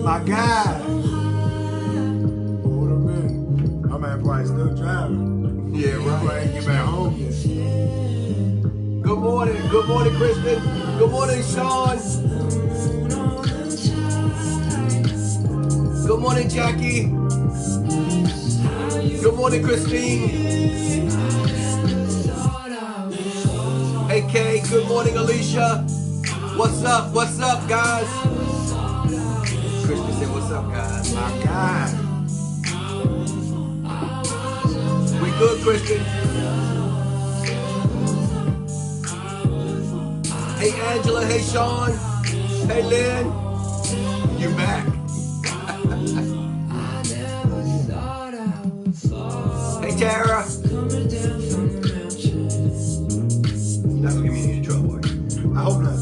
My God. Hold a minute. My man probably still driving. Yeah, right. He ain't get back home yet. Good morning. Good morning, Kristen. Good morning, Sean. Good morning, Jackie. Good morning, Christine. Hey, Kay. Good morning, Alicia. What's up? What's up, guys? Christian said, what's up, guys? My God. We good, Christian? Hey, Angela. Hey, Sean. Hey, Lynn. You back. Hey, Tara. You're not going to get me in any trouble, are you? I hope not.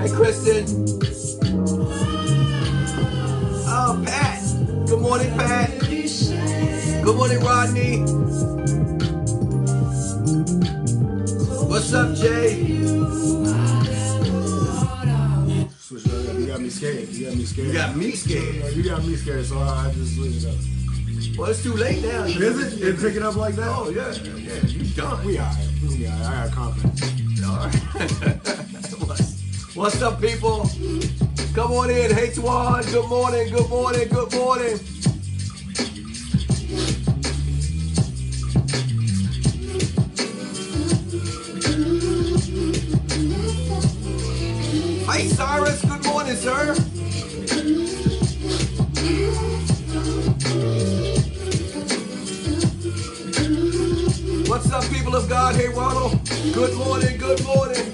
Hey, Kristen. Oh, Pat. Good morning, Pat. Good morning, Rodney. What's up, Jay? Switch it up. You got me scared. You got me scared. You got me scared. You got me scared, so I just switch it up. Well, it's too late now. Is it? It pick it up like that? Oh, yeah. Yeah, you done. We all right. We all right. I got confidence. All right. What's up, people? Come on in. Hey, Tuan. Good morning. Good morning. Good morning. Hey, Cyrus. Good morning, sir. What's up, people of God? Hey, Ronald. Good morning. Good morning.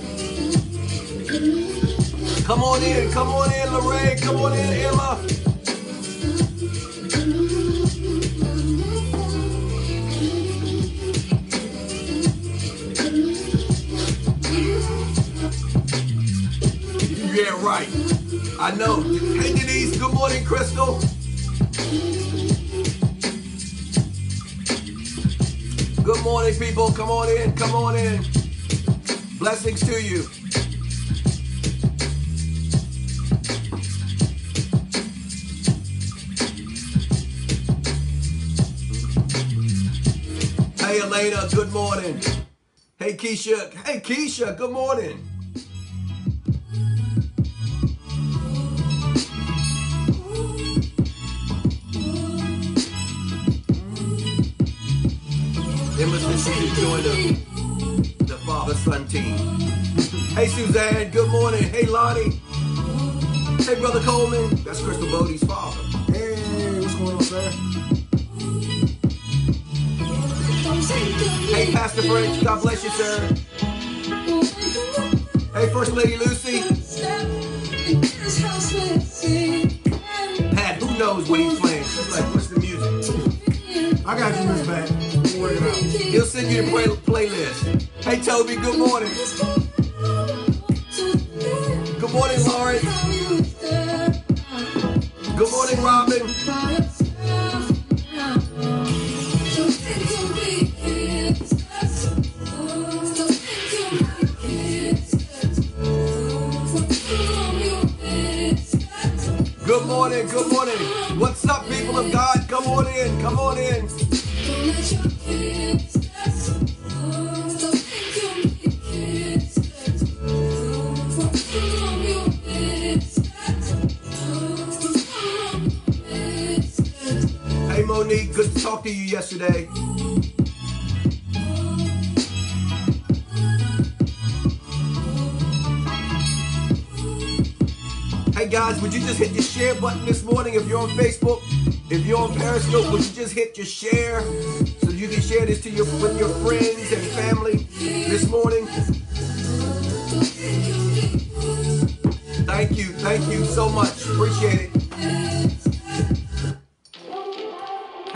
Come on in, Lorraine, come on in, Emma. Yeah, right. I know. Hey, Denise, good morning, Crystal. Good morning, people. Come on in, come on in. Blessings to you. Hey, Elena, good morning. Hey, Keisha. Hey, Keisha, good morning. Emma says she just joined the father-son team. Hey, Suzanne, good morning. Hey, Lonnie. Hey, Brother Coleman. That's Crystal Bodie's father. Hey, what's going on, sir? Hey, Pastor French, God bless you, sir. Hey, First Lady Lucy. Pat, who knows what he's playing? She's like, what's the music? I got you, Miss Pat. We'll work it out. He'll send you the playlist. Hey, Toby, good morning. Good morning, Lauren. Good morning, Robin. Good morning, good morning. What's up, people of God? Come on in, come on in. Hey, Monique, good to talk to you yesterday. Hey guys, would you just hit the share button this morning if you're on Facebook? If you're on Periscope, would you just hit your share so you can share this to with your friends and family this morning? Thank you so much. Appreciate it.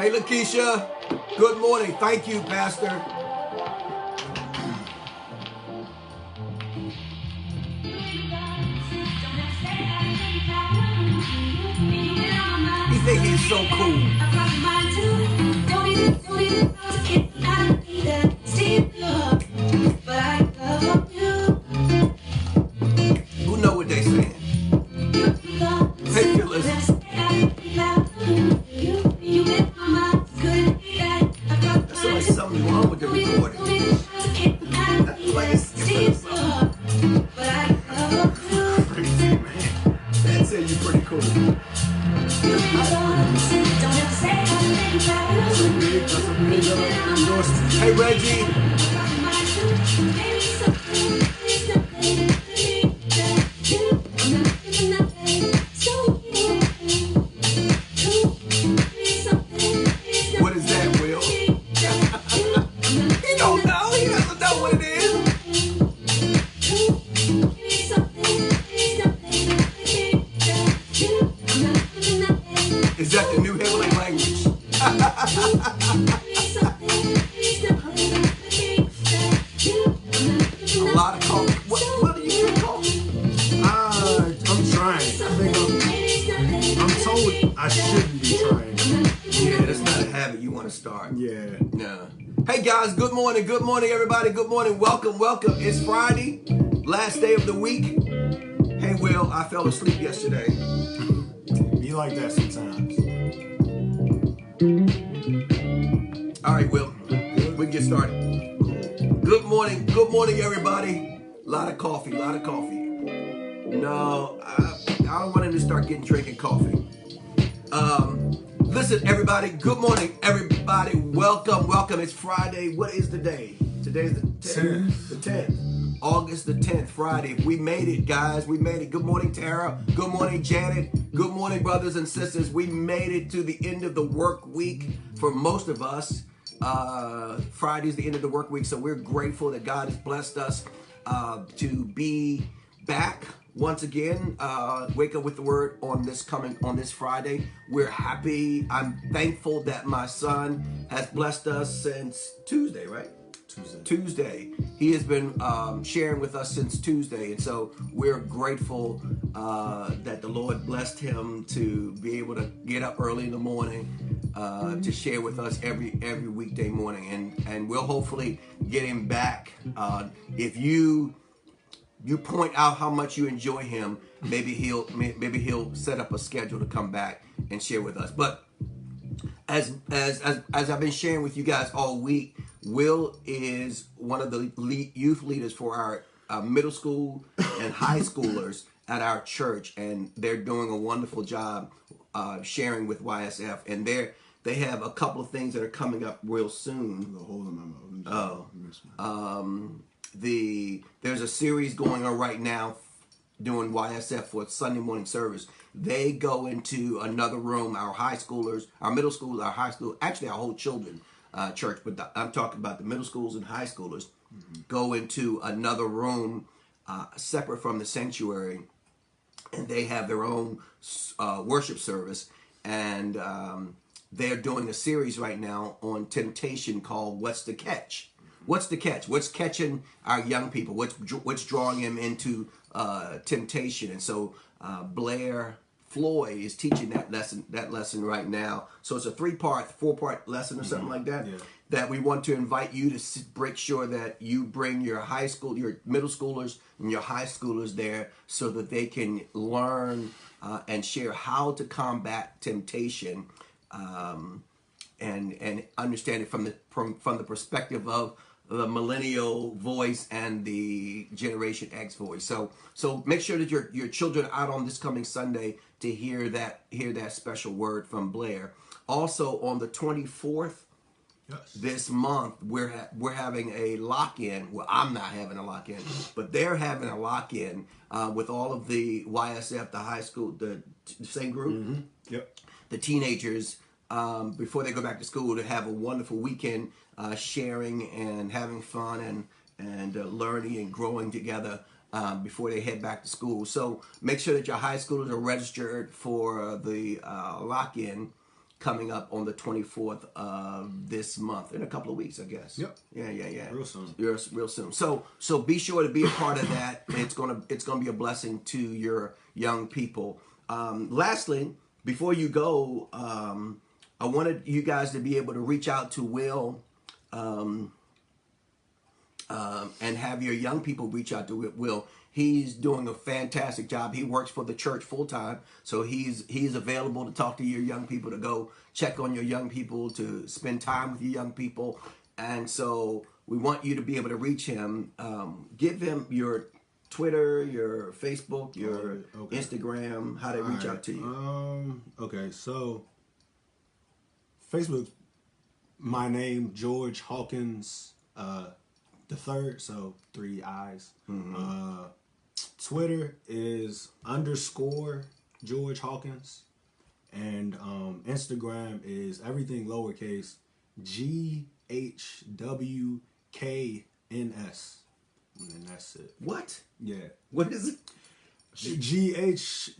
Hey, Lakeisha. Good morning. Thank you, Pastor. He think he's so cool. Who know what they saying? Hey, Phyllis. That's like something wrong with the recording. Like it's crazy, man. That said you're pretty cool. Hey, Reggie. What is that, Will? He don't know. He doesn't know what it is. Is that the new heavenly language? A lot of coffee. What do you drink coffee? I'm trying. I think I'm told I shouldn't be trying. Yeah, that's not a habit you want to start. Yeah. No. Hey guys, good morning. Good morning, everybody. Good morning. Welcome, welcome. It's Friday, last day of the week. Hey, Will, I fell asleep yesterday. Be like that sometimes. All right, Will, we can get started. Good morning, everybody. A lot of coffee, a lot of coffee. No, I don't want him to start drinking coffee. Listen, everybody. Good morning, everybody. Welcome, welcome. It's Friday. What is the day? Today's the 10th. The 10th. August the 10th, Friday. We made it, guys. We made it. Good morning, Tara. Good morning, Janet. Good morning, brothers and sisters. We made it to the end of the work week for most of us. Friday's the end of the work week, so we're grateful that God has blessed us to be back once again. Wake up with the word on this Friday. We're happy. I'm thankful that my son has blessed us since Tuesday, right? Tuesday. He has been sharing with us since Tuesday, and so we're grateful that the Lord blessed him to be able to get up early in the morning to share with us every weekday morning, and we'll hopefully get him back. If you point out how much you enjoy him, maybe he'll set up a schedule to come back and share with us. But as I've been sharing with you guys all week, Will is one of the youth leaders for our middle school and high schoolers at our church, and they're doing a wonderful job sharing with YSF. And they have a couple of things that are coming up real soon. There's a series going on right now doing YSF for Sunday morning service. They go into another room, our high schoolers, our middle school, our high school, actually our whole children church, but I'm talking about the middle schools and high schoolers, go into another room separate from the sanctuary, and they have their own worship service, and they're doing a series right now on temptation called What's the Catch? What's the catch? What's catching our young people? What's drawing them into temptation? And so Blair Floyd is teaching that lesson right now. So it's a 4-part lesson or something like that. Yeah. That we want to invite you to make sure that you bring your high school, your middle schoolers, and your high schoolers there, so that they can learn and share how to combat temptation, and understand it from the perspective of the millennial voice and the Generation X voice. So make sure that your children are out on this coming Sunday to hear that special word from Blair. Also on the 24th, yes, this month we're having a lock-in. Well, I'm not having a lock-in, but they're having a lock-in with all of the YSF, the high school, the same group, mm-hmm. Yep, the teenagers. Before they go back to school, to have a wonderful weekend sharing and having fun and learning and growing together before they head back to school. So make sure that your high schoolers are registered for the lock-in coming up on the 24th of this month, in a couple of weeks, I guess. Yep. Yeah. Real soon. Real soon. So be sure to be a part of that. It's gonna be a blessing to your young people. Lastly, before you go, I wanted you guys to be able to reach out to Will. And have your young people reach out to Will. He's doing a fantastic job. He works for the church full time, so he's available to talk to your young people, to go check on your young people, to spend time with your young people. And so we want you to be able to reach him. Give him your Twitter, your Facebook, your Instagram, how they reach out to you. Okay, so Facebook, my name, George Hawkins, the third, so 3 I's. Twitter is _ George Hawkins, and Instagram is everything lowercase, GHWKNS, and then that's it. What? Yeah. What is it? GHWKNS.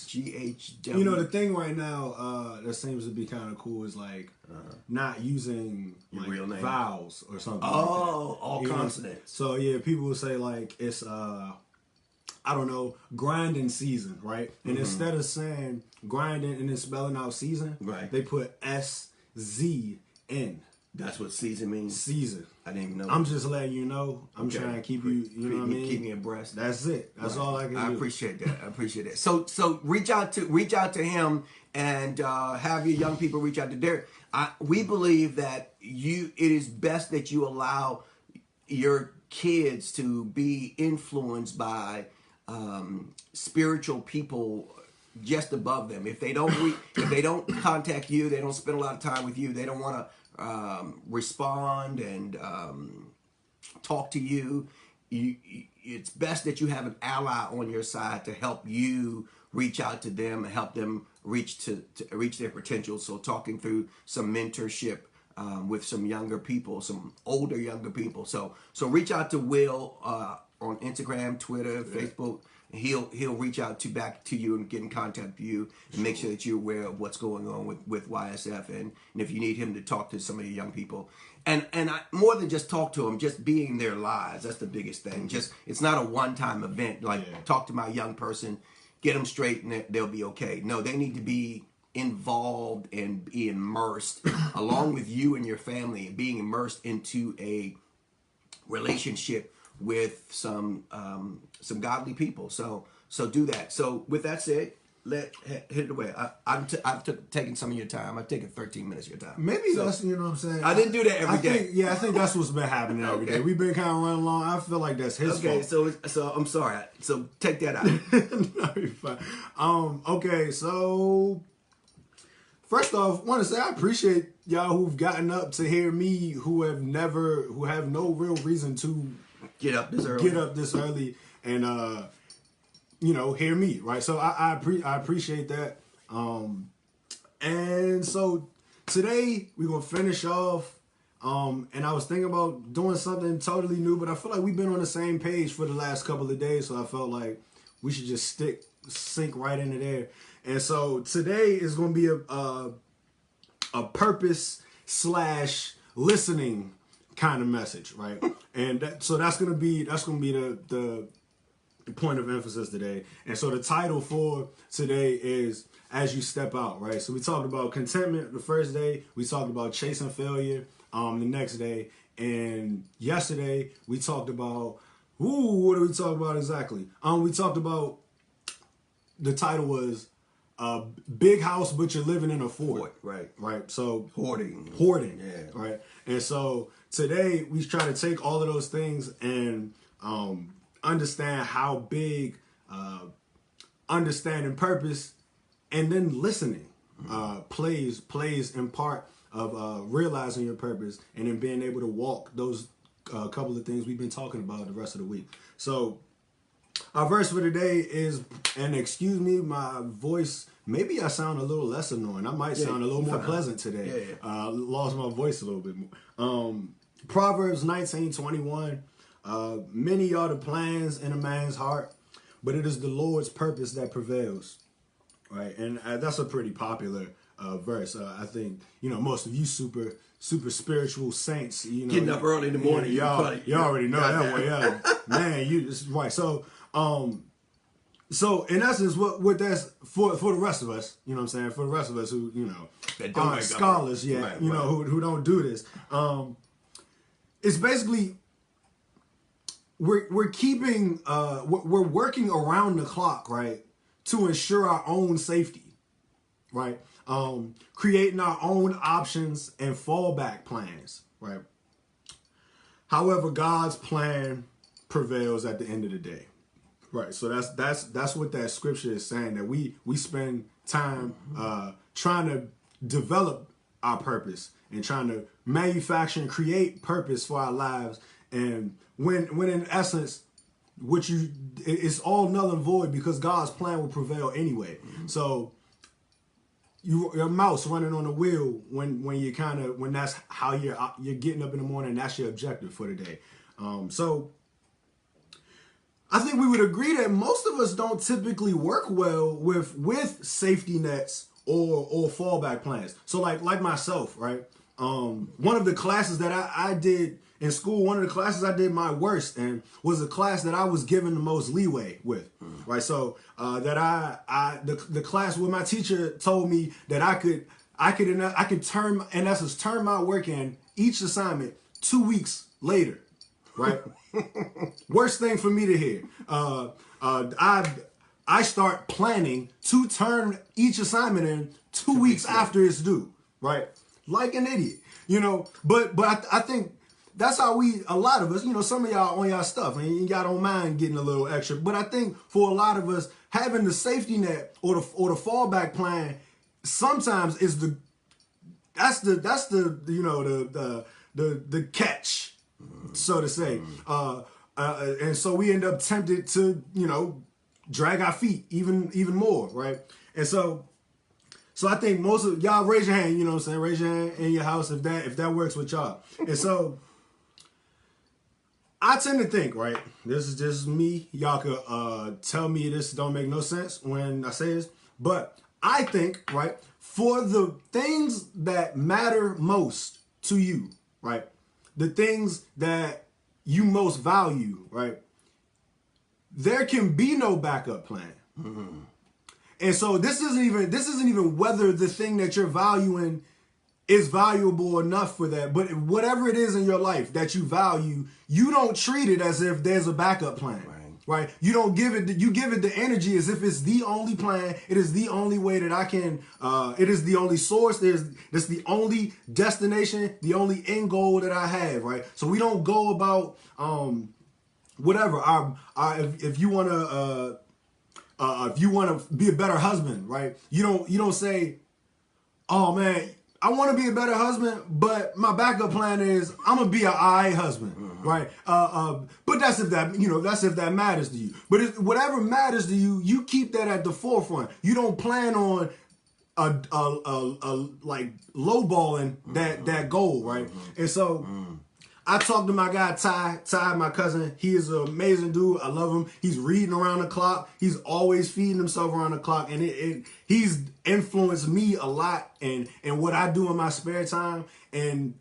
GHW. You know, the thing right now that seems to be kind of cool is like not using like real name, vowels or something. All consonants. So yeah, people will say like it's I don't know, grinding season, right? And instead of saying grinding and then spelling out season, right, they put SZN. That's what season means? Season. I didn't even know. I'm just letting you know. I'm trying to keep you know what I mean? Keep me abreast. That's it. That's all I can do. I appreciate that. So reach out to him and have your young people reach out to Derek. We believe that it is best that you allow your kids to be influenced by spiritual people just above them. If they don't contact you, they don't spend a lot of time with you, they don't want to respond and talk to you, it's best that you have an ally on your side to help you reach out to them and help them reach to reach their potential. So talking through some mentorship with some younger people, some older younger people. So reach out to Will on Instagram, Twitter, Facebook. He'll reach out back to you and get in contact with you and make sure that you're aware of what's going on with YSF, and if you need him to talk to some of your young people, and more than just talk to them, just be in their lives. That's the biggest thing. Just, it's not a one-time event like talk to my young person, get them straight and they'll be okay. No, they need to be involved and be immersed along with you and your family, and being immersed into a relationship with some godly people. So do that. So with that said, hit it away. I've taken some of your time. I've taken 13 minutes of your time. Maybe that's, you know what I'm saying. I didn't do that every day. I think that's what's been happening every day. We've been kind of running along. I feel like that's his fault. So I'm sorry. So take that out. No, you're fine. Okay, so first off, want to say I appreciate y'all who've gotten up to hear me, who have no real reason to get up this early and hear me, right? So I appreciate that. And so today we're gonna finish off. And I was thinking about doing something totally new, but I feel like we've been on the same page for the last couple of days, so I felt like we should just sink right into there. And so today is gonna be a purpose / listening kind of message, right? And so that's gonna be the point of emphasis today. And so the title for today is As You Step Out, right? So we talked about contentment the first day, we talked about chasing failure the next day, and yesterday we talked about what did we talk about exactly? We talked about, the title was big house but you're living in a fort. Right. So hoarding. Yeah. Right. And so today we try to take all of those things and understand how big understanding purpose and then listening plays in part of realizing your purpose, and then being able to walk those couple of things we've been talking about the rest of the week. So our verse for today is, and excuse me, my voice, maybe I sound a little less annoying. I might sound a little more pleasant today. Lost my voice a little bit more. Proverbs 19:21. Many are the plans in a man's heart, but it is the Lord's purpose that prevails. right? And that's a pretty popular verse. I think, most of you super spiritual saints, Getting up early in the morning. Y'all already know that one. Yeah, man, this is right. So, in essence, what that's for the rest of us, you know what I'm saying? For the rest of us who, that don't aren't scholars yet, right. who don't do this, it's basically we're keeping we're working around the clock, right, to ensure our own safety, right? Creating our own options and fallback plans, right? However, God's plan prevails at the end of the day, right? So that's what that scripture is saying, that we spend time trying to develop our purpose and trying to manufacture and create purpose for our lives, and when in essence, it's all null and void because God's plan will prevail anyway. So your mouse running on the wheel when that's how you're getting up in the morning, that's your objective for the day. So I think we would agree that most of us don't typically work well with safety nets or fallback plans. So like myself, right? One of the classes that I did in school, one of the classes I did my worst in was a class that I was given the most leeway with, right? So the class where my teacher told me that I could turn my work in each assignment 2 weeks later, right? Worst thing for me to hear. I start planning to turn each assignment in 2 weeks after it's due, right? Like an idiot, But I think that's how a lot of us, some of y'all on y'all stuff, and y'all don't mind getting a little extra. But I think for a lot of us, having the safety net or the fallback plan sometimes is the catch, so to say. And so we end up tempted to, drag our feet even more, right? And so I think most of y'all raise your hand, raise your hand in your house if that works with y'all. And so I tend to think, right, this is just me. Y'all could tell me this don't make no sense when I say this, but I think, right, for the things that matter most to you, right, the things that you most value, right, there can be no backup plan. Mm-hmm. And so this isn't even whether the thing that you're valuing is valuable enough for that. But whatever it is in your life that you value, you don't treat it as if there's a backup plan. Right? You don't give it. You give it the energy as if it's the only plan. It is the only way that I can. It is the only source. It's the only destination, the only end goal that I have. Right. So we don't go about whatever. If you want to be a better husband, right? You don't say, oh man, I want to be a better husband, but my backup plan is I'm gonna be an alright husband, right? But that's if that matters to you. But whatever matters to you, you keep that at the forefront. You don't plan on like lowballing that goal, right? And so I talked to my guy Ty, my cousin. He is an amazing dude. I love him. He's reading around the clock. He's always feeding himself around the clock, and he's influenced me a lot in what I do in my spare time. And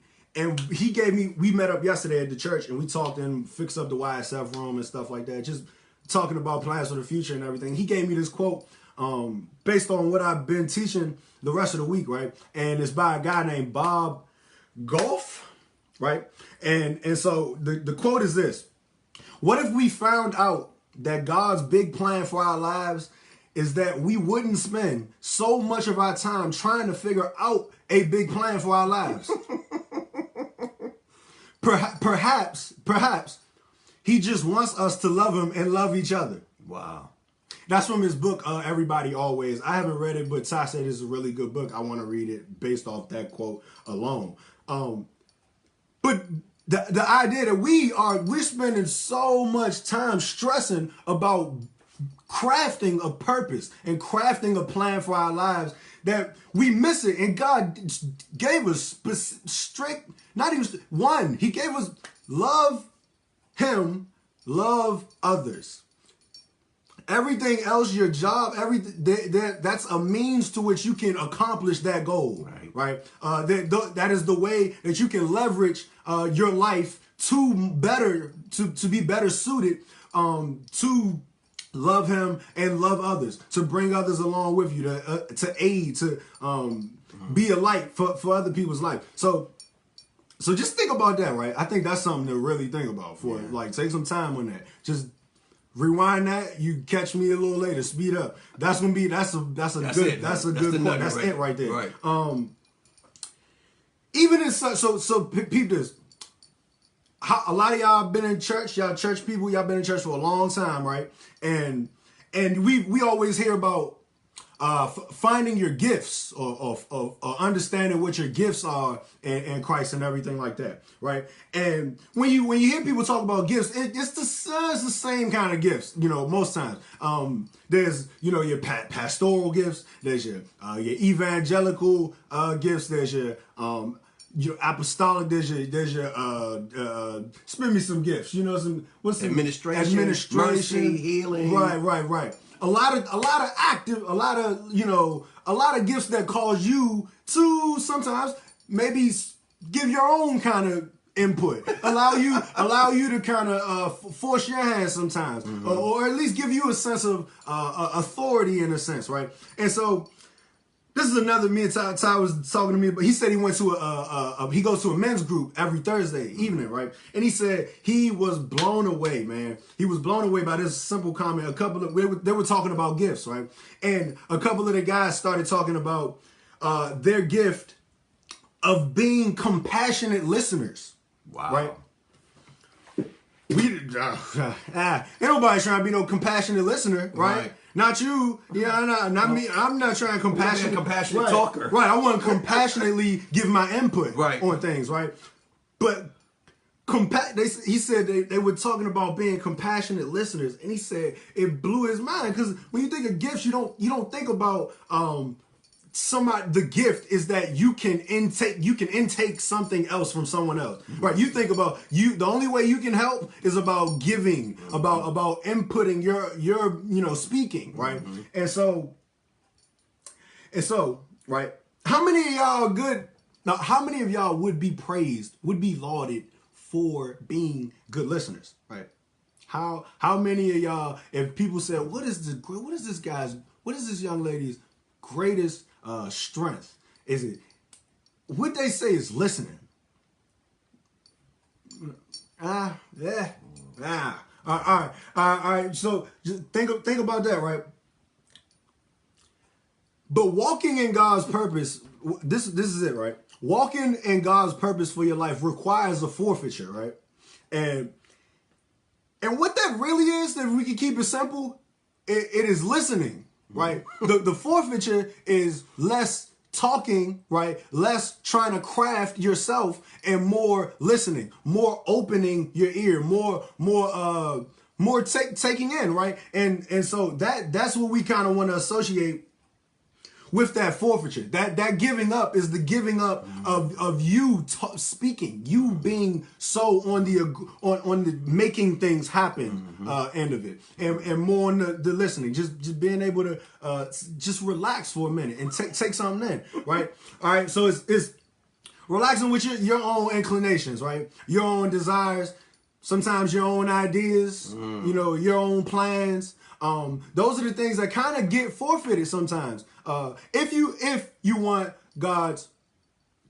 he gave me. We met up yesterday at the church, and we talked and fixed up the YSF room and stuff like that. Just talking about plans for the future and everything. He gave me this quote based on what I've been teaching the rest of the week, right? And it's by a guy named Bob Goff. Right? And so the quote is this: what if we found out that God's big plan for our lives is that we wouldn't spend so much of our time trying to figure out a big plan for our lives? Perhaps he just wants us to love him and love each other. Wow. That's from his book, Everybody Always. I haven't read it, but Ty said it's a really good book. I want to read it based off that quote alone. But the idea that we're spending so much time stressing about crafting a purpose and crafting a plan for our lives that we miss it. And God gave us strict, not even one. He gave us love him, love others. Everything else, your job, everything that's a means to which you can accomplish that goal, right? That is the way that you can leverage your life to be better suited to love Him and love others, to bring others along with you, to aid, to be a light for other people's life. So just think about that, right? I think that's something to really think about. Like, take some time on that. Just rewind that. You catch me a little later. Speed up. That's a good one. That's it right there. Right. Even in so peep this. A lot of y'all been in church. Y'all church people. Y'all been in church for a long time, right? And we always hear about finding your gifts or understanding what your gifts are in Christ and everything like that, right? And when you hear people talk about gifts, it's the same kind of gifts, most times. There's your pastoral gifts. There's your evangelical gifts. There's your apostolic. There's your spend me some gifts. What's administration, mercy, healing. Right. A lot of gifts that cause you to sometimes maybe give your own kind of input, allow you to kind of force your hand sometimes, or at least give you a sense of authority in a sense, right? And so this is another, me and Ty was talking to me, but he said he went to he goes to a men's group every Thursday evening, right? And he said he was blown away, man. He was blown away by this simple comment. They were talking about gifts, right? And a couple of the guys started talking about their gift of being compassionate listeners. Wow. Right? Ain't nobody trying to be no compassionate listener, right? Not you, not me. I'm not trying to compassionate talker. Right, I want to compassionately give my input on things, right? But he said they were talking about being compassionate listeners, and he said it blew his mind because when you think of gifts, you don't think about somebody. The gift is that you can intake something else from someone else, right? You think about the only way you can help is about giving, about inputting your speaking, right? And so right, how many of y'all would be praised, would be lauded for being good listeners, right? How many of y'all, if people said, what is this young lady's greatest strength? Is it what they say is listening? All right. So just think about that, right? But walking in God's purpose, this is it, right? Walking in God's purpose for your life requires a forfeiture, right? And what that really is, if we can keep it simple, it is listening. Right? The forfeiture is less talking, right? Less trying to craft yourself and more listening, more opening your ear, more taking in, right? And so that's what we kind of want to associate with that forfeiture. That giving up is the giving up of you speaking, you being so on the making things happen end of it, and more on the listening, just being able to just relax for a minute and take something in, right? All right, so it's relaxing with your own inclinations, right? Your own desires, sometimes your own ideas, your own plans. Those are the things that kind of get forfeited sometimes. If you want God's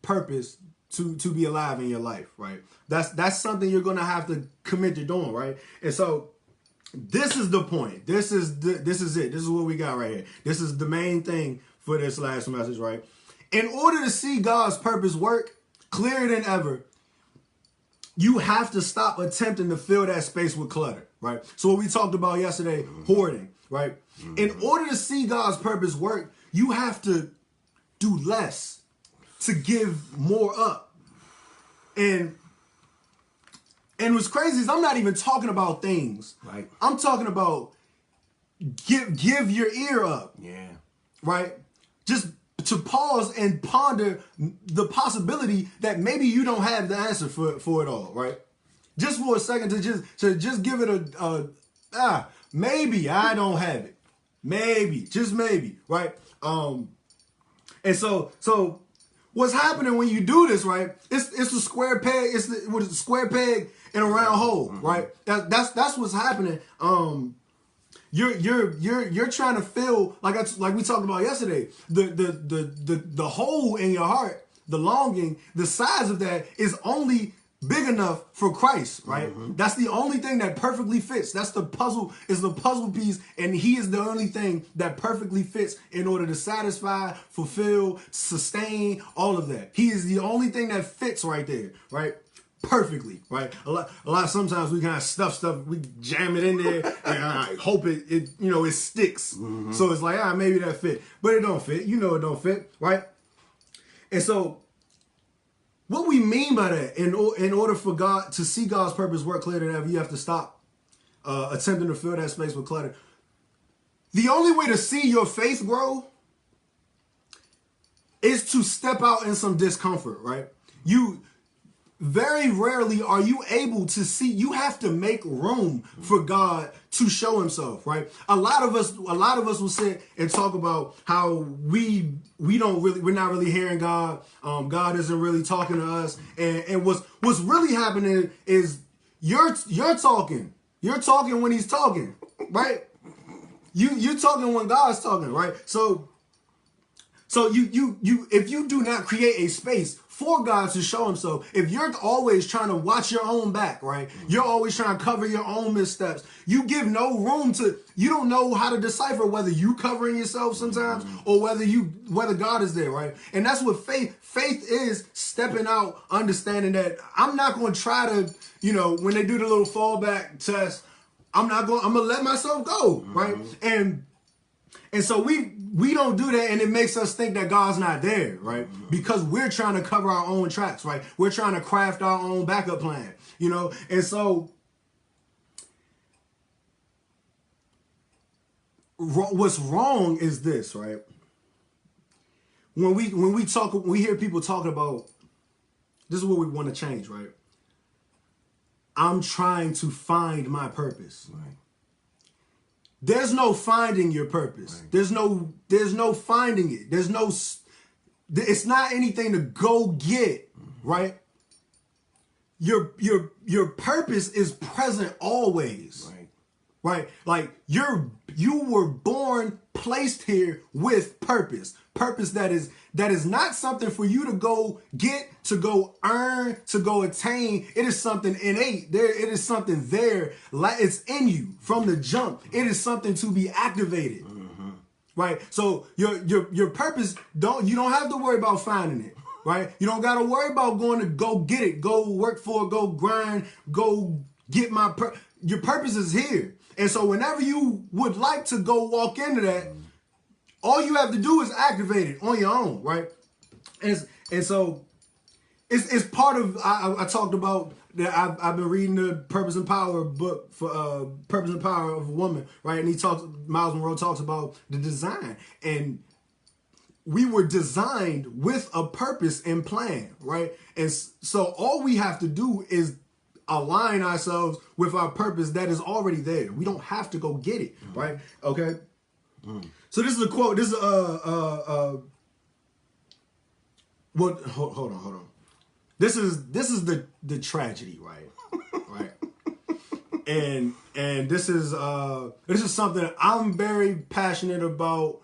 purpose to be alive in your life, right? That's something you're gonna have to commit to doing, right? And so this is the point. This is it. This is what we got right here. This is the main thing for this last message, right? In order to see God's purpose work clearer than ever, you have to stop attempting to fill that space with clutter, right? So what we talked about yesterday, hoarding, right? In order to see God's purpose work, you have to do less to give more up. And what's crazy is I'm not even talking about things. Right. I'm talking about give your ear up. Yeah. Right? Just to pause and ponder the possibility that maybe you don't have the answer for it all, right? Just for a second to just give it maybe I don't have it. Maybe, just maybe, right? And so what's happening when you do this, right? It's a square peg. It's a square peg in a round hole, right? That's what's happening. You're trying to fill, like we talked about yesterday, the hole in your heart, the longing, the size of that is only big enough for Christ, right? That's the only thing that perfectly fits. That's the puzzle, is the puzzle piece, and he is the only thing that perfectly fits in order to satisfy, fulfill, sustain, all of that. He is the only thing that fits right there, right? Perfectly, right? A lot. Sometimes we kind of stuff, we jam it in there, and I hope it sticks. So it's like, maybe that fit, but it don't fit. It don't fit, right? And so, what we mean by that, in order for God to see God's purpose work clearer than ever, you have to stop attempting to fill that space with clutter. The only way to see your faith grow is to step out in some discomfort, right? Very rarely are you able to see. You have to make room for God to show himself, right? A lot of us will sit and talk about how we're not really hearing God. God isn't really talking to us. And what's really happening is you're talking. You're talking when he's talking, right? You talking when God's talking, right? So you if you do not create a space for God to show himself, if you're always trying to watch your own back, right? You're always trying to cover your own missteps. You give no room you don't know how to decipher whether you covering yourself sometimes or whether God is there, right? And that's what faith is, stepping out, understanding that I'm not going to try to, when they do the little fallback test, I'm going to let myself go, right? And so we don't do that, and it makes us think that God's not there, right? Because we're trying to cover our own tracks, right? We're trying to craft our own backup plan, And so what's wrong is this, right? When we hear people talking about, this is what we want to change, right? I'm trying to find my purpose, right? There's no finding your purpose. Right. There's no finding it. It's not anything to go get, right? Your purpose is present always. Right? Like you were born, placed here with purpose. Purpose that is not something for you to go get, to go earn, to go attain. It is something innate. It is something there. It's in you from the jump. It is something to be activated. Right? So your purpose, you don't have to worry about finding it. Right? You don't got to worry about going to go get it, go work for it, go grind, go get your purpose is here. And so whenever you would like to go walk into that, all you have to do is activate it on your own, right? And so it's part of, I talked about that. I've been reading the Purpose and Power book for Purpose and Power of a Woman, right? And Miles Monroe talks about the design, and we were designed with a purpose and plan, right? And so all we have to do is align ourselves with our purpose that is already there. We don't have to go get it, right? Okay. So this is a quote. This is what? Hold on. This is the tragedy, right? Right. And this is something I'm very passionate about.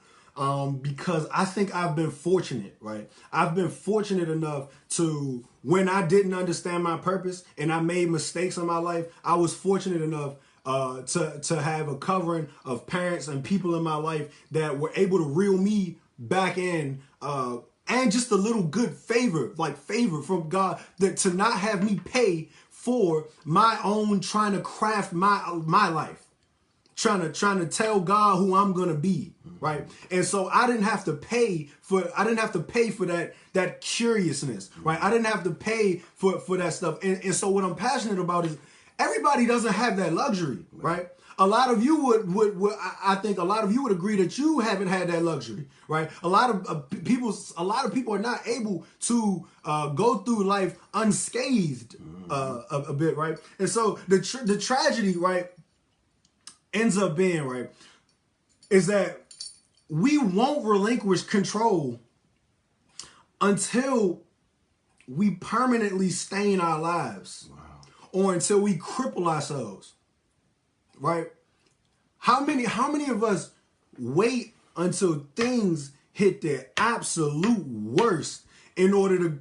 Because I think I've been fortunate, right? I've been fortunate enough to, when I didn't understand my purpose and I made mistakes in my life, I was fortunate enough to have a covering of parents and people in my life that were able to reel me back in, and just a little good favor from God, that to not have me pay for my own trying to craft my life. Trying to tell God who I'm gonna be, right? And so I didn't have to pay for that curiousness, right? I didn't have to pay for that stuff. And so what I'm passionate about is everybody doesn't have that luxury, right? A lot of you I think a lot of you would agree that you haven't had that luxury, right? A lot of people are not able to go through life unscathed a bit, right? And so the tragedy, right? ends up being, right, is that we won't relinquish control until we permanently stain our lives. Wow. Or until we cripple ourselves. Right? How many of us wait until things hit their absolute worst in order to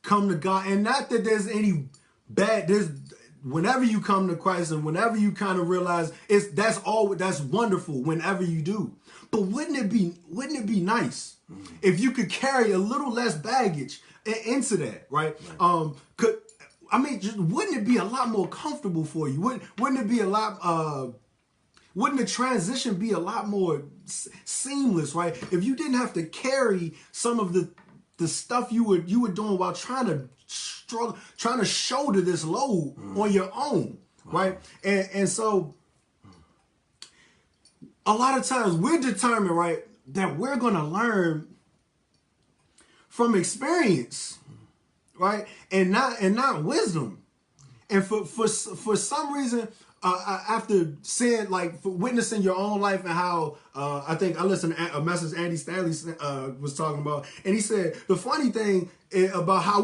come to God? And not that there's any bad, whenever you come to Christ and whenever you kind of realize that's wonderful whenever you do. But wouldn't it be nice if you could carry a little less baggage into that, right? Wouldn't it be a lot more comfortable for you? Wouldn't it be a lot? Wouldn't the transition be a lot more seamless, right? If you didn't have to carry some of the stuff you were doing while trying to shoulder this load on your own, right? And so a lot of times we're determined, right, that we're gonna learn from experience, right, and not wisdom. And for some reason, after seeing, like, for witnessing your own life and how I think I listened to a message Andy Stanley was talking about, and he said the funny thing about how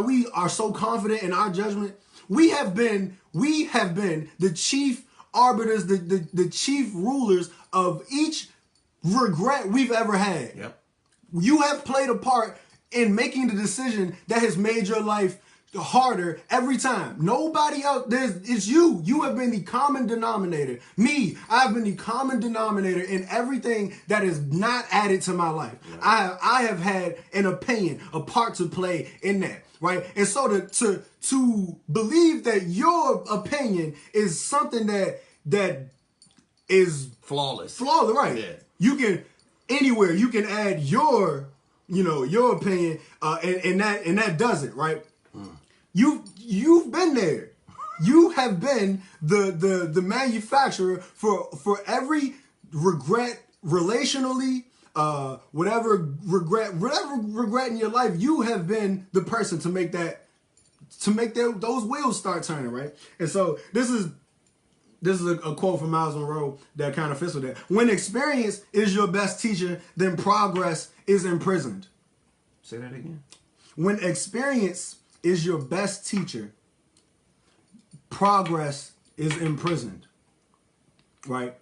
we are so confident in our judgment, we have been the chief arbiters, the chief rulers of each regret we've ever had. Yep. You have played a part in making the decision that has made your life harder every time. Nobody else. It's you. You have been the common denominator. Me, I've been the common denominator in everything that is not added to my life. Yeah. I have had an opinion, a part to play in that, right? And so to believe that your opinion is something that is flawless, right? Yeah. You can add your opinion, and that does it, right? You've been there. You have been the manufacturer for every regret relationally, whatever regret in your life. You have been the person to make those wheels start turning, right? And so this is a quote from Miles Monroe that kind of fits with that. When experience is your best teacher, then progress is imprisoned. Say that again. When experience is your best teacher, progress is imprisoned. Right?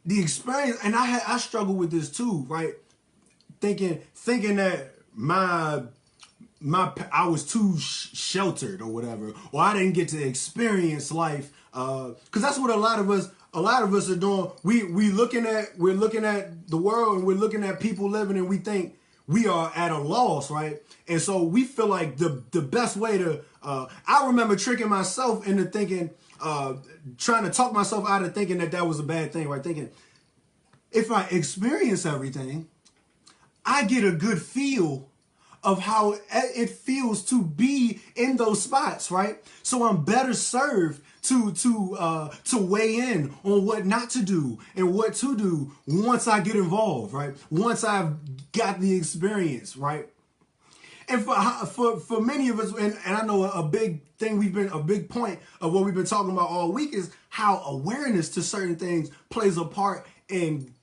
The experience, and I struggle with this too, right? Thinking that I was too sheltered or whatever, or I didn't get to experience life, because that's what a lot of us are doing. We're looking at the world and we're looking at people living, and we think we are at a loss, right? And so we feel like the best way to, I remember tricking myself into thinking, trying to talk myself out of thinking that was a bad thing, right? Thinking, if I experience everything, I get a good feel of how it feels to be in those spots, right? So I'm better served to weigh in on what not to do and what to do once I get involved, right? Once I've got the experience, right? And for many of us, and I know a big point of what we've been talking about all week is how awareness to certain things plays a part in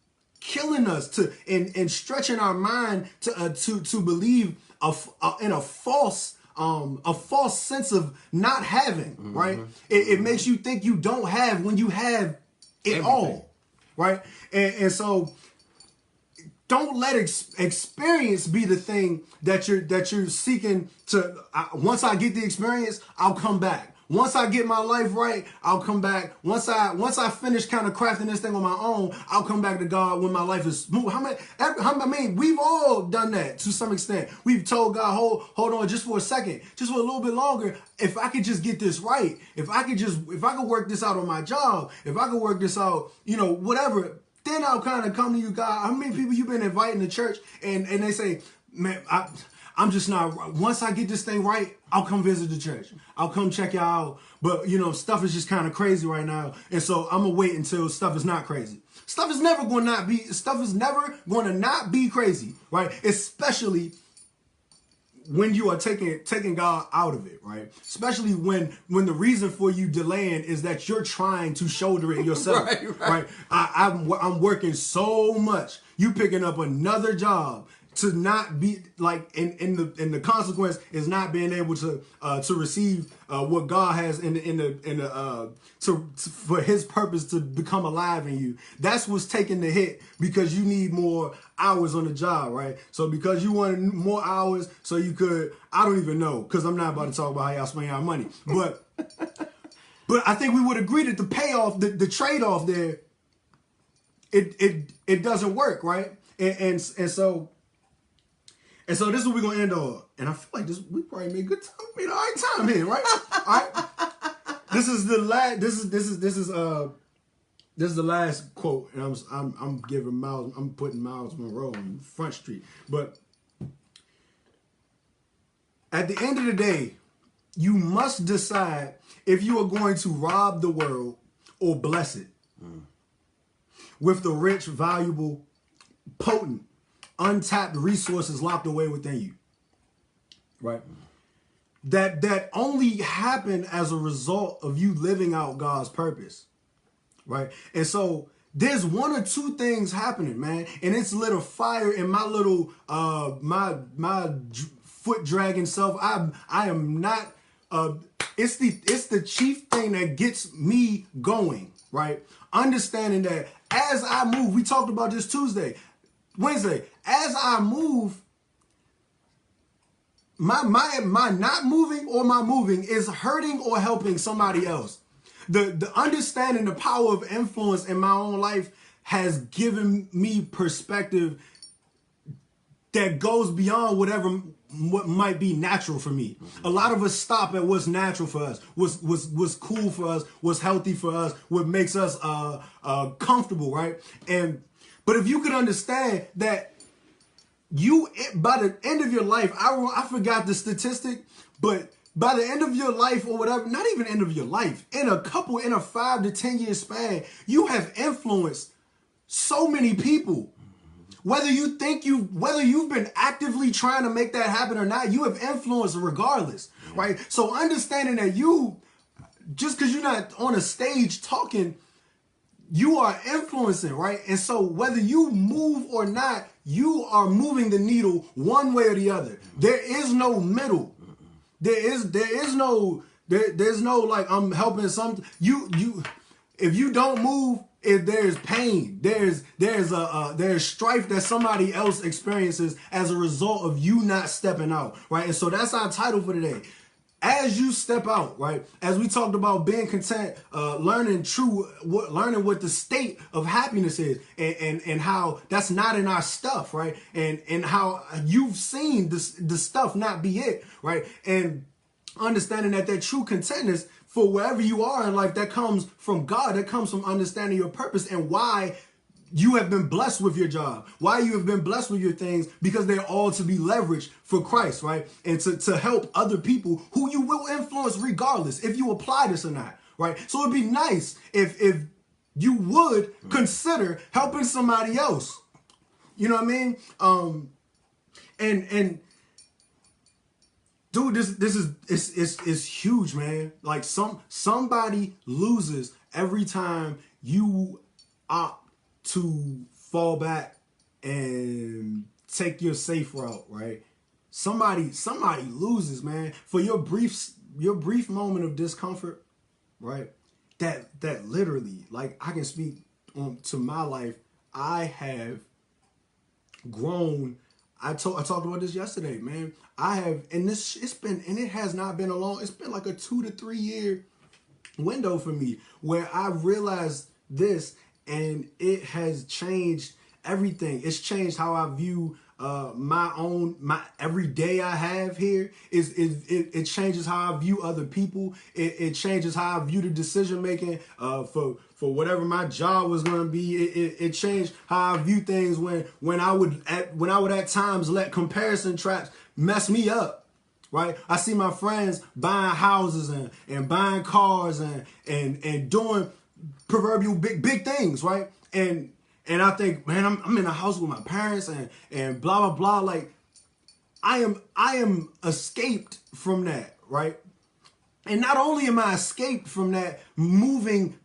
killing us, in stretching our mind to believe in a false sense of not having, right? It makes you think you don't have when you have it everything. All, right? And so don't let experience be the thing that you're seeking to. Once I get the experience, I'll come back. Once I get my life right, I'll come back. Once I finish kind of crafting this thing on my own, I'll come back to God when my life is smooth. I mean, we've all done that to some extent. We've told God, hold on just for a second, just for a little bit longer. If I could just get this right, if I could work this out on my job, if I could work this out, whatever, then I'll kind of come to you, God. How many people you've been inviting to church and they say, man, I'm just not, once I get this thing right, I'll come visit the church. I'll come check y'all out. But, stuff is just kind of crazy right now. And so I'm going to wait until stuff is not crazy. Stuff is never going to not be crazy, right? Especially when you are taking God out of it, right? Especially when the reason for you delaying is that you're trying to shoulder it yourself, right? I'm working so much. You picking up another job to not be like in the consequence is not being able to receive what God has for His purpose to become alive in you. That's what's taking the hit because you need more hours on the job, right? So because you wanted more hours, so you could, I don't even know, because I'm not about to talk about how y'all spend your money, but I think we would agree that the payoff, the trade off there, it doesn't work, right? And so this is what we're gonna end on. And I feel like we probably made good time. We made all right time here, right? All right. This is the last. This is the last quote, and I'm giving Miles. I'm putting Miles Monroe on Front Street. But at the end of the day, you must decide if you are going to rob the world or bless it with the rich, valuable, potent, untapped resources locked away within you, right? That only happen as a result of you living out God's purpose, right? And so there's one or two things happening, man, and it's lit a fire in my little my foot dragging self. I am not. It's the chief thing that gets me going, right? Understanding that as I move, we talked about this Wednesday, as I move, my not moving or my moving is hurting or helping somebody else. The understanding the power of influence in my own life has given me perspective that goes beyond what might be natural for me. A lot of us stop at what's natural for us, what's cool for us, what's healthy for us, what makes us comfortable, right? But if you could understand that by the end of your life, I forgot the statistic, but by the end of your life or whatever, not even end of your life, in a 5 to 10 year span, you have influenced so many people. Whether you've been actively trying to make that happen or not, you have influence regardless, right? So understanding that just because you're not on a stage talking, you are influencing, right? And so whether you move or not, you are moving the needle one way or the other. There is no middle. There's no like I'm helping some. If you don't move, if there's pain, there's strife that somebody else experiences as a result of you not stepping out, right? And so that's our title for today. As you step out, right? As we talked about being content, learning what the state of happiness is, and how that's not in our stuff, right? And how you've seen the stuff not be it, right? And understanding that true contentness for wherever you are in life, that comes from God, that comes from understanding your purpose and why you have been blessed with your job, why you have been blessed with your things, because they're all to be leveraged for Christ, right? And to help other people who you will influence regardless if you apply this or not, right? So it'd be nice if you would consider helping somebody else. You know what I mean? And dude, this is huge, man. Like somebody loses every time you opt to fall back and take your safe route, right? Somebody loses, man. For your brief moment of discomfort, right? That literally, like, I can speak to my life. I have grown. I talked about this yesterday, man. I have, and it has not been it's been like a 2 to 3 year window for me where I realized this, and it has changed everything. It's changed how I view my every day I have here. It changes how I view other people. It changes how I view the decision making for whatever my job was going to be. It changed how I view things when I would at times let comparison traps mess me up. Right? I see my friends buying houses and buying cars and doing proverbial big things, right? And I think, man, I'm in a house with my parents and blah blah blah. Like, I am escaped from that, right? And not only am I escaped from that, feeling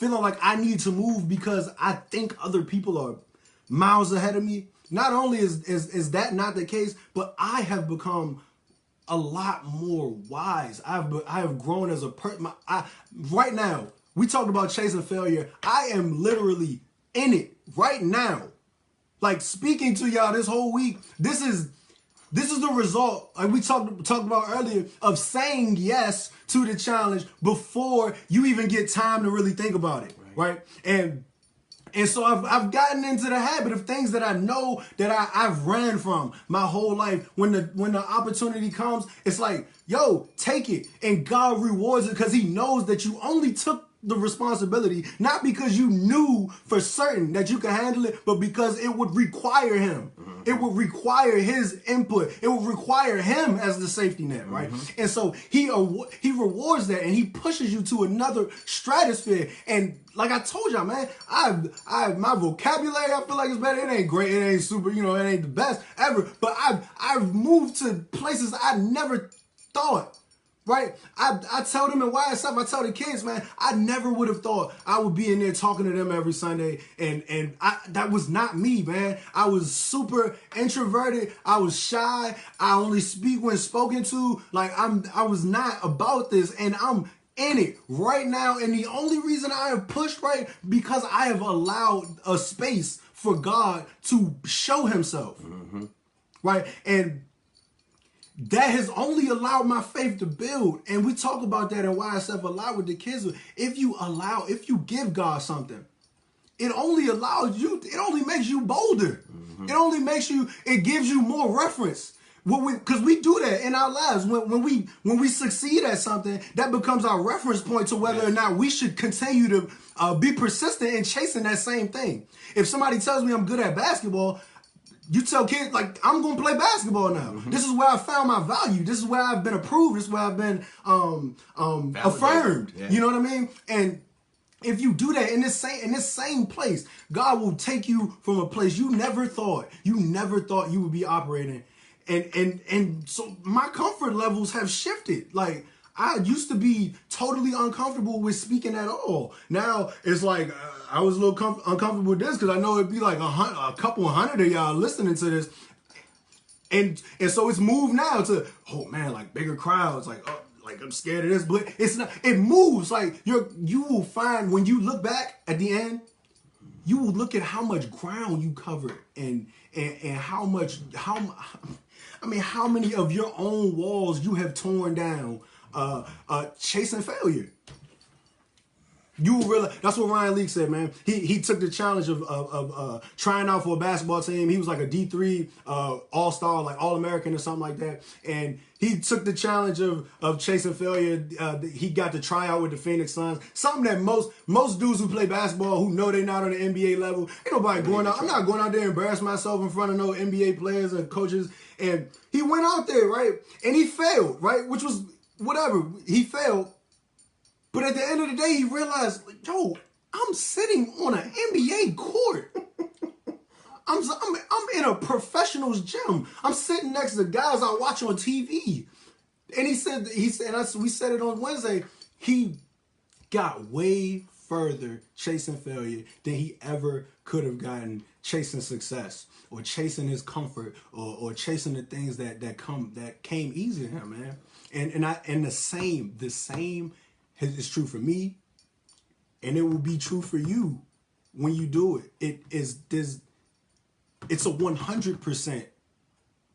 like I need to move because I think other people are miles ahead of me. Not only is that not the case, but I have become a lot more wise. I have grown as a person. Right now, we talked about chasing failure. I am literally in it right now. Like speaking to y'all this whole week. This is the result, like we talked about earlier, of saying yes to the challenge before you even get time to really think about it, right? And so I've gotten into the habit of things that I know that I've ran from my whole life. When the opportunity comes, it's like, yo, take it. And God rewards it because he knows that you only took the responsibility, not because you knew for certain that you could handle it, but because it would require him. Mm-hmm. It would require his input. It would require him as the safety net, right? Mm-hmm. And so he rewards that, and he pushes you to another stratosphere. And like I told y'all, man, I've my vocabulary, I feel like it's better. It ain't great. It ain't super, it ain't the best ever. But I've moved to places I never thought. Right? I tell them in YSF, I tell the kids, man, I never would have thought I would be in there talking to them every Sunday. And that was not me, man. I was super introverted. I was shy. I only speak when spoken to. Like I was not about this, and I'm in it right now. And the only reason I have pushed, right, because I have allowed a space for God to show himself. Mm-hmm. Right? And that has only allowed my faith to build. And we talk about that in YSF a lot with the kids. If you give God something, it only makes you bolder. Mm-hmm. It gives you more reference. Because we do that in our lives. When we succeed at something, that becomes our reference point to whether or not we should continue to be persistent in chasing that same thing. If somebody tells me I'm good at basketball, you tell kids, like, I'm going to play basketball now. Mm-hmm. This is where I found my value. This is where I've been approved. This is where I've been affirmed. Yeah. You know what I mean? And if you do that in this same place, God will take you from a place you never thought you would be operating. And so my comfort levels have shifted. Like, I used to be totally uncomfortable with speaking at all. Now it's like I was a little uncomfortable with this because I know it'd be like a couple hundred of y'all listening to this, and so it's moved now to, oh man, like bigger crowds, like I'm scared of this, but it's not. It moves. Like you will find when you look back at the end, you will look at how much ground you covered and how many of your own walls you have torn down. Chasing failure. You will realize, that's what Ryan Leak said, man. He took the challenge of trying out for a basketball team. He was like a D3 all-star, like All-American or something like that. And he took the challenge of chasing failure. He got to try out with the Phoenix Suns. Something that most dudes who play basketball who know they're not on the NBA level, ain't nobody going out. I'm not going out there and embarrass myself in front of no NBA players and coaches. And he went out there, right? And he failed, right? Which was whatever. He failed. But at the end of the day, he realized, like, yo, I'm sitting on an NBA court. I'm in a professional's gym. I'm sitting next to guys I watch on TV. And we said it on Wednesday, he got way further chasing failure than he ever could have gotten chasing success or chasing his comfort or chasing the things that came easy to him, man. And the same is true for me, and it will be true for you when you do it. It's a 100%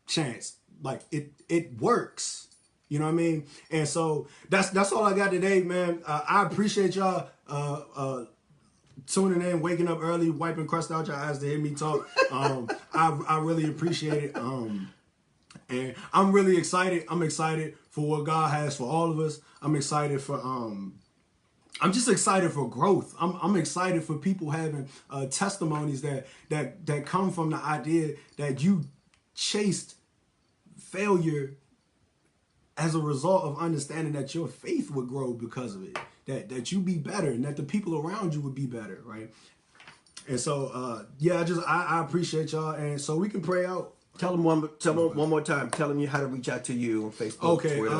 chance. Like it works. You know what I mean? And so that's all I got today, man. I appreciate y'all tuning in, waking up early, wiping crust out your eyes to hear me talk. I really appreciate it. And I'm really excited. I'm excited for what God has for all of us. I'm excited for I'm just excited for growth. I'm excited for people having testimonies that come from the idea that you chased failure as a result of understanding that your faith would grow because of it. That you be better and that the people around you would be better, right? And so I appreciate y'all, and so we can pray out. Tell them one more time. Tell them how to reach out to you on Facebook, Okay. Twitter.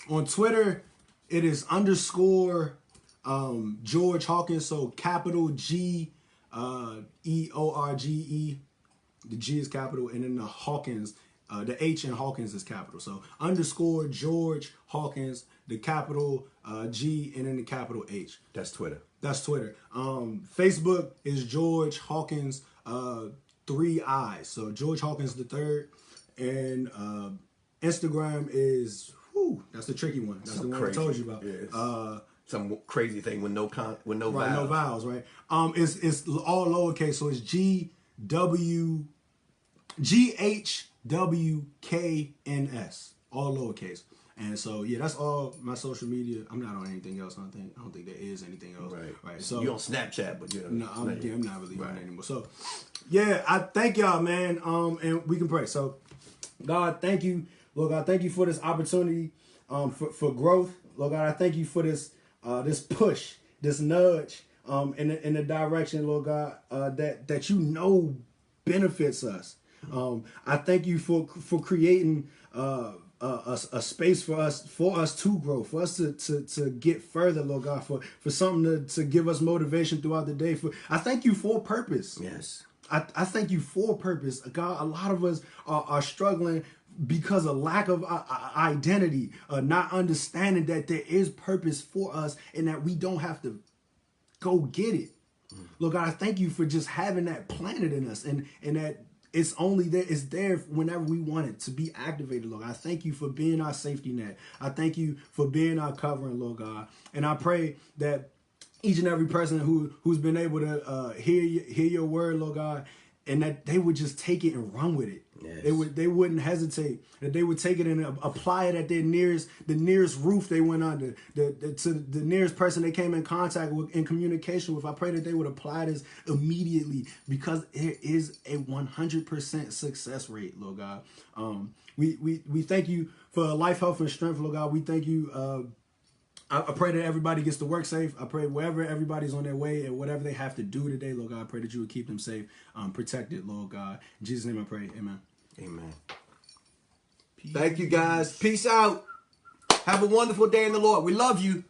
On Twitter, it is _ George Hawkins. So capital G EORGE. The G is capital, and then the Hawkins, the H in Hawkins is capital. So _ George Hawkins, the capital G, and then the capital H. That's Twitter. That's Twitter. Facebook is George Hawkins, 3 I's. So George Hawkins the third, and Instagram is that's the tricky one. That's the one I told you about. Yes. Some crazy thing with no vowels. Right, no vowels, right? It's all lowercase, so it's GHWKNS, all lowercase. And so yeah, that's all my social media. I'm not on anything else. I don't think there is anything else. Right. So you're on Snapchat, but you're I'm not really on it anymore. So yeah, I thank y'all, man. And we can pray. So God, thank you, Lord God, thank you for this opportunity, for growth. Lord God, I thank you for this push, this nudge, in the direction, Lord God, that you know benefits us. I thank you for creating a space for us to grow, for us to get further, Lord God, for something to give us motivation throughout the day. I thank you for purpose. Yes. I thank you for purpose. God, a lot of us are struggling because of lack of identity, not understanding that there is purpose for us and that we don't have to go get it. Lord God, I thank you for just having that planted in us and that it's only there, it's there whenever we want it to be activated, Lord God. I thank you for being our safety net. I thank you for being our covering, Lord God. And I pray that each and every person who's been able to hear your word, Lord God, and that they would just take it and run with it. Yes. They wouldn't hesitate. That they would take it and apply it at the nearest roof they went under, to the nearest person they came in contact with, in communication with. I pray that they would apply this immediately, because it is a 100% success rate, Lord God. We thank you for life, health, and strength, Lord God. We thank you. I pray that everybody gets to work safe. I pray wherever everybody's on their way and whatever they have to do today, Lord God, I pray that you would keep them safe, protected, Lord God. In Jesus' name I pray. Amen. Amen. Thank you, guys. Peace out. Have a wonderful day in the Lord. We love you.